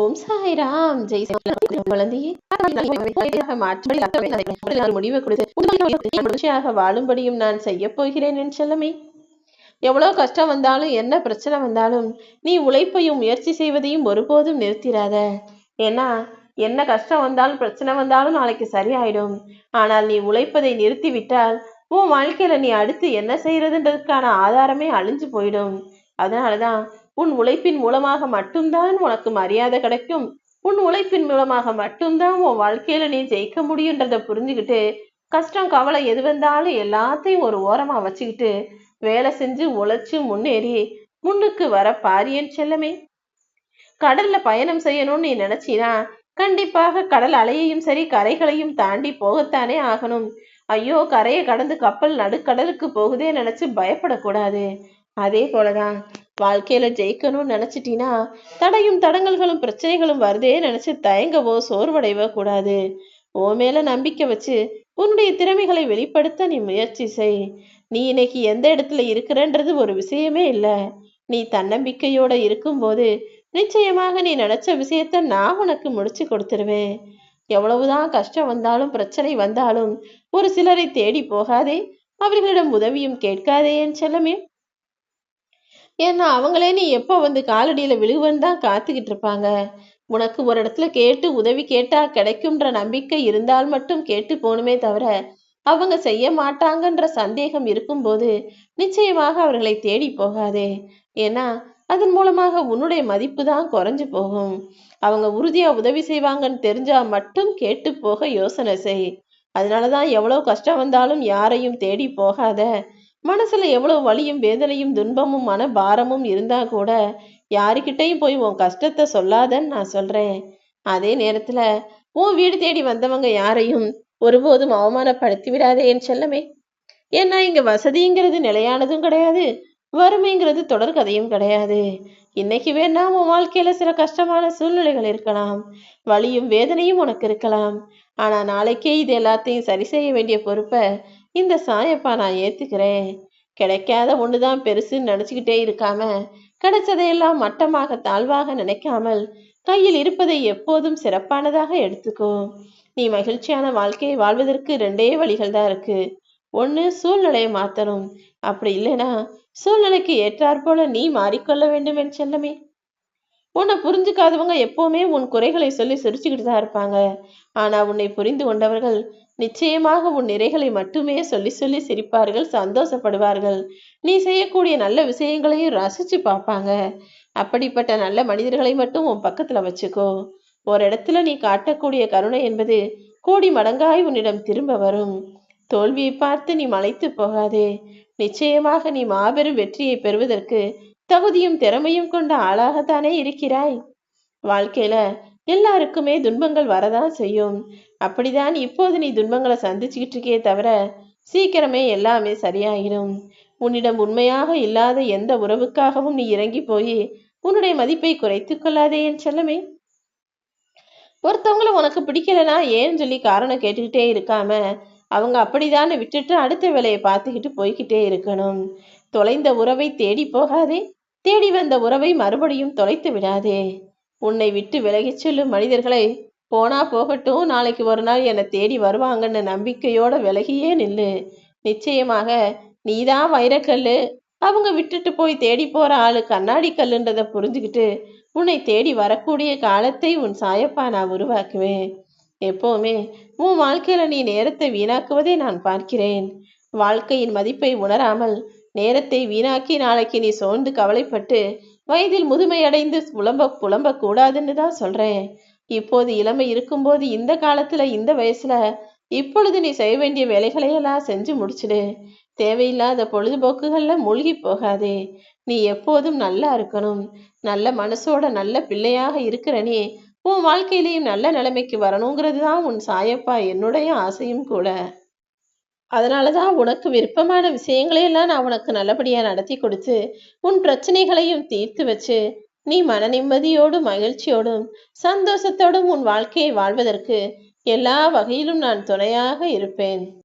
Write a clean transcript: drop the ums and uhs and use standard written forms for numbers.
ஓம் சாய்ராம். ஜெய் சாய்ராம். குழந்தையே மாற்றி முடிவு கொடுத்து மகிழ்ச்சியாக வாழும்படியும் நான் செய்ய போகிறேன் என் செல்லமே. எவ்வளவு கஷ்டம் வந்தாலும் என்ன பிரச்சனை வந்தாலும் நீ உழைப்பையும் முயற்சி செய்வதையும் ஒருபோதும் நிறுத்திடாத. ஏன்னா என்ன கஷ்டம் வந்தாலும் பிரச்சனை வந்தாலும் நாளைக்கு சரியாயிடும். ஆனால் நீ உழைப்பதை நிறுத்தி விட்டால் உன் வாழ்க்கையில நீ அடுத்து என்ன செய்யறதுன்றதுக்கான ஆதாரமே அழிஞ்சு போயிடும். அதனாலதான் உன் உழைப்பின் மூலமாக மட்டும்தான் உனக்கு மரியாதை கிடைக்கும். உன் உழைப்பின் மூலமாக மட்டும்தான் உன் வாழ்க்கையில நீ ஜெயிக்க முடியுன்றத புரிஞ்சுக்கிட்டு கஷ்டம் கவலை எது வந்தாலும் எல்லாத்தையும் ஒரு ஓரமா வச்சுக்கிட்டு வேலை செஞ்சு உழைச்சு முன்னேறி முன்னுக்கு வர பாரியன் செல்லமே. கடல்ல பயணம் செய்யணும்னு நீ நினைச்சினா கண்டிப்பாக கடல் அலையையும் சரி கரைகளையும் தாண்டி போகத்தானே ஆகணும். ஐயோ கரையை கடந்து கப்பல் நடுக்கடலுக்கு போகுதே நினைச்சு பயப்படக்கூடாது. அதே போலதான் வாழ்க்கையில ஜெயிக்கணும்னு நினைச்சிட்டீனா தடையும் தடங்கல்களும் பிரச்சனைகளும் வருதே நினைச்சு தயங்கவோ சோர்வடைவோ கூடாது. ஓ மேல நம்பிக்கை வச்சு உன்னுடைய திறமைகளை வெளிப்படுத்த நீ முயற்சி செய். நீ இன்னைக்கு எந்த இடத்துல இருக்கிறன்றது ஒரு விஷயமே இல்லை. நீ தன்னம்பிக்கையோட இருக்கும்போது நிச்சயமாக நீ நினைச்ச விஷயத்த நான் உனக்கு முடிச்சு கொடுத்துருவேன். எவ்வளவுதான் கஷ்டம் வந்தாலும் பிரச்சனை வந்தாலும் ஒரு சிலரை தேடி போகாதே, அவர்களிடம் உதவியும் கேட்காதே என் செல்லமே. ஏன்னா அவங்களே நீ எப்போ வந்து காலடியில விழுவன்னு தான் காத்துக்கிட்டு இருப்பாங்க. உனக்கு ஒரு இடத்துல கேட்டு உதவி கேட்டா கிடைக்கும்ன்ற நம்பிக்கை இருந்தால் மட்டும் கேட்டு போகணுமே தவிர அவங்க செய்ய மாட்டாங்கன்ற சந்தேகம் இருக்கும்போது நிச்சயமாக அவர்களை தேடி போகாதே. ஏன்னா அதன் மூலமாக உன்னுடைய மதிப்பு தான் குறைஞ்சு போகும். அவங்க உறுதியா உதவி செய்வாங்கன்னு தெரிஞ்சா மட்டும் கேட்டு போக யோசனை செய். அதனாலதான் எவ்வளவு கஷ்டம் வந்தாலும் யாரையும் தேடி போகாத. மனசுல எவ்வளவு வலியும் வேதனையும் துன்பமும் மன பாரமும் இருந்தா கூட யாருக்கிட்டையும் போய் உன் கஷ்டத்தை சொல்லாதன்னு நான் சொல்றேன். அதே நேரத்துல உன் வீடு தேடி வந்தவங்க யாரையும் ஒருபோதும் அவமானப்படுத்தி விடாதே என் செல்லமே. ஏன்னா இங்க வசதிங்கிறது நிலையானதும் கிடையாது, வறுமைங்கிறது தொடர்கதையும் கிடையாது. இன்னைக்கு வேணா உன் வாழ்க்கையில சில கஷ்டமான சூழ்நிலைகள் இருக்கலாம், வலியும் வேதனையும் உனக்கு இருக்கலாம். ஆனா நாளைக்கே இது எல்லாத்தையும் சரி செய்ய வேண்டிய பொறுப்பை இந்த சாயப்பா நான் ஏத்துக்கிறேன். கிடைக்காத ஒண்ணுதான் பெருசுன்னு நினைச்சுக்கிட்டே இருக்காம கிடைச்சதையெல்லாம் மட்டமாக தாழ்வாக நினைக்காமல் கையில் இருப்பதை எப்போதும் சிறப்பானதாக எடுத்துக்கோ. நீ மகிழ்ச்சியான வாழ்க்கையை வாழ்வதற்கு ரெண்டே வழிகள் தான் இருக்கு. ஒண்ணு சூழ்நிலையை மாத்தணும், அப்படி இல்லைன்னா சூழ்நிலைக்கு ஏற்றாற்போல நீ மாறிக்கொள்ள வேண்டும் என் செல்லமே. உன்னை புரிஞ்சுக்காதவங்க எப்பவுமே உன் குறைகளை சொல்லி சிரிச்சுக்கிட்டு தான் இருப்பாங்க. ஆனா உன்னை புரிந்து கொண்டவர்கள் நிச்சயமாக உன் நிறைகளை மட்டுமே சொல்லி சொல்லி சிரிப்பார்கள், சந்தோஷப்படுவார்கள். நீ செய்யக்கூடிய நல்ல விஷயங்களையும் ரசிச்சு பார்ப்பாங்க. அப்படிப்பட்ட நல்ல மனிதர்களை மட்டும் உன் பக்கத்துல வச்சுக்கோ. ஒரு இடத்துல நீ காட்டக்கூடிய கருணை என்பது கோடி மடங்காய் உன்னிடம் திரும்ப வரும். தோல்வியை பார்த்து நீ மலைத்து போகாதே. நிச்சயமாக நீ மாபெரும் வெற்றியை பெறுவதற்கு தகுதியும் திறமையும் கொண்ட ஆளாகத்தானே இருக்கிறாய். வாழ்க்கையில எல்லாருக்குமே துன்பங்கள் வரதான் செய்யும். அப்படிதான் இப்போது நீ துன்பங்களை சந்திச்சுக்கிட்டு இருக்கே தவிர சீக்கிரமே எல்லாமே சரியாயிடும். உன்னிடம் உண்மையாக இல்லாத எந்த உறவுக்காகவும் நீ இறங்கி போய் உன்னுடைய மதிப்பை குறைத்துக் கொள்ளாதே என் செல்லமே. ஒருத்தவங்கள உனக்கு பிடிக்கலனா ஏன்னு சொல்லி காரணம் கேட்டுக்கிட்டே இருக்காம அவங்க அப்படிதானே விட்டுட்டு அடுத்த வேலையை பார்த்துக்கிட்டு போய்கிட்டே இருக்கணும். தொலைந்த உறவை தேடி போகாதே, தேடி வந்த உறவை மறுபடியும் தொலைத்து விடாதே. உன்னை விட்டு விலகிச் செல்லும் மனிதர்களை போனா போகட்டும், நாளைக்கு ஒரு நாள் என்னை தேடி வருவாங்கன்னு நம்பிக்கையோட விலகியே நில்லு. நிச்சயமாக நீதான் வைரக்கல்லு. அவங்க விட்டுட்டு போய் தேடி போற ஆளு கண்ணாடி கல்லுன்றதை புரிஞ்சுக்கிட்டு உன்னை தேடி வரக்கூடிய காலத்தை உன் சாயப்பா நான் உருவாக்குவேன். எப்பவுமே உன் வாழ்க்கையில நீ நேரத்தை வீணாக்குவதை நான் பார்க்கிறேன். வாழ்க்கையின் மதிப்பை உணராமல் நேரத்தை வீணாக்கி நாளைக்கு நீ சோர்ந்து கவலைப்பட்டு வயதில் முதுமை அடைந்து புலம்ப கூடாதுன்னு தான் சொல்றேன். இப்போது இளமை இருக்கும்போது இந்த காலத்துல இந்த வயசுல இப்பொழுது நீ செய்ய வேண்டிய வேலைகளை எல்லாம் செஞ்சு முடிச்சிடு. தேவையில்லாத பொழுதுபோக்குகள்ல மூழ்கி போகாதே. நீ எப்போதும் நல்லா இருக்கணும். நல்ல மனசோட நல்ல பிள்ளையாக இருக்கிற நீ உன் வாழ்க்கையிலையும் நல்ல நிலைமைக்கு வரணுங்கிறது தான் உன் சாயப்பா என்னுடைய ஆசையும் கூட. அதனாலதான் உனக்கு விருப்பமான விஷயங்களையெல்லாம் நான் உனக்கு நல்லபடியா நடத்தி கொடுத்து உன் பிரச்சனைகளையும் தீர்த்து வச்சு நீ மன நிம்மதியோடும் மகிழ்ச்சியோடும் சந்தோஷத்தோடும் உன் வாழ்க்கையை வாழ்வதற்கு எல்லா வகையிலும் நான் துணையாக இருப்பேன்.